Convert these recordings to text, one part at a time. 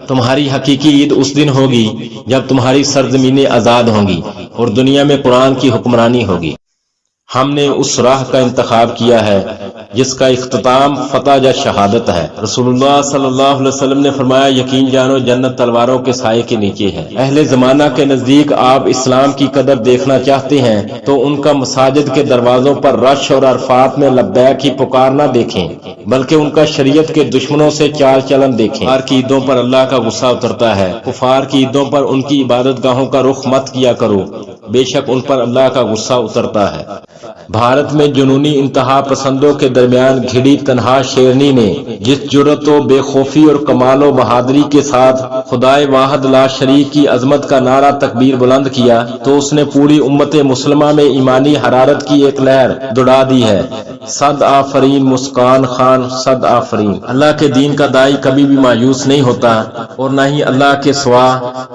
تمہاری حقیقی عید اس دن ہوگی جب تمہاری سرزمینیں آزاد ہوں گی اور دنیا میں قرآن کی حکمرانی ہوگی۔ ہم نے اس راہ کا انتخاب کیا ہے جس کا اختتام فتح یا شہادت ہے۔ رسول اللہ صلی اللہ علیہ وسلم نے فرمایا، یقین جانو جنت تلواروں کے سائے کے نیچے ہے۔ اہل زمانہ کے نزدیک آپ اسلام کی قدر دیکھنا چاہتے ہیں تو ان کا مساجد کے دروازوں پر رش اور عرفات میں لبیک کی پکار نہ دیکھیں، بلکہ ان کا شریعت کے دشمنوں سے چال چلن دیکھیں۔ کفار کی عیدوں پر اللہ کا غصہ اترتا ہے۔ کفار کی عیدوں پر ان کی عبادت گاہوں کا رخ مت کیا کرو، بے شک ان پر اللہ کا غصہ اترتا ہے۔ بھارت میں جنونی انتہا پسندوں کے درمیان گھڑی تنہا شیرنی نے جس جرأت و بے خوفی اور کمال و بہادری کے ساتھ خدائے واحد لا شریک کی عظمت کا نعرہ تکبیر بلند کیا تو اس نے پوری امت مسلمہ میں ایمانی حرارت کی ایک لہر دوڑا دی ہے۔ صد آفرین مسکان خان، صد آفرین۔ اللہ کے دین کا داعی کبھی بھی مایوس نہیں ہوتا اور نہ ہی اللہ کے سوا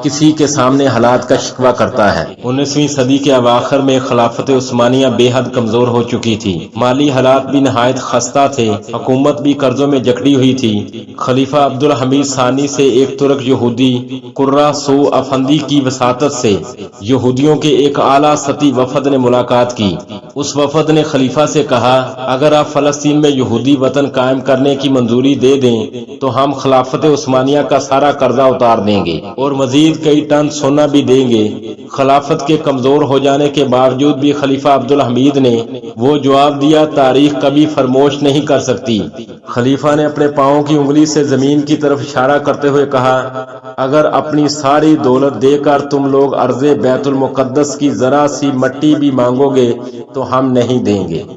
کسی کے سامنے حالات کا شکوہ کرتا ہے۔ 19ویں صدی کے اواخر میں خلافت عثمانیہ بے حد کمزور ہو چکی تھی، مالی حالات بھی نہایت خستہ تھے، حکومت بھی قرضوں میں جکڑی ہوئی تھی۔ خلیفہ عبدالحمید ثانی سے ایک ترک یہودی قرہ سو افندی کی وساطت سے یہودیوں کے ایک اعلیٰ سطحی وفد نے ملاقات کی۔ اس وفد نے خلیفہ سے کہا، اگر آپ فلسطین میں یہودی وطن قائم کرنے کی منظوری دے دیں تو ہم خلافت عثمانیہ کا سارا قرضہ اتار دیں گے اور مزید کئی ٹن سونا بھی دیں گے۔ خلافت کے کمزور ہو جانے کے باوجود بھی خلیفہ عبدالحمید نے وہ جواب دیا، تاریخ کبھی فراموش نہیں کر سکتی۔ خلیفہ نے اپنے پاؤں کی انگلی سے زمین کی طرف اشارہ کرتے ہوئے کہا، اگر اپنی ساری دولت دے کر تم لوگ ارض بیت المقدس کی ذرا سی مٹی بھی مانگو گے تو ہم نہیں دیں گے۔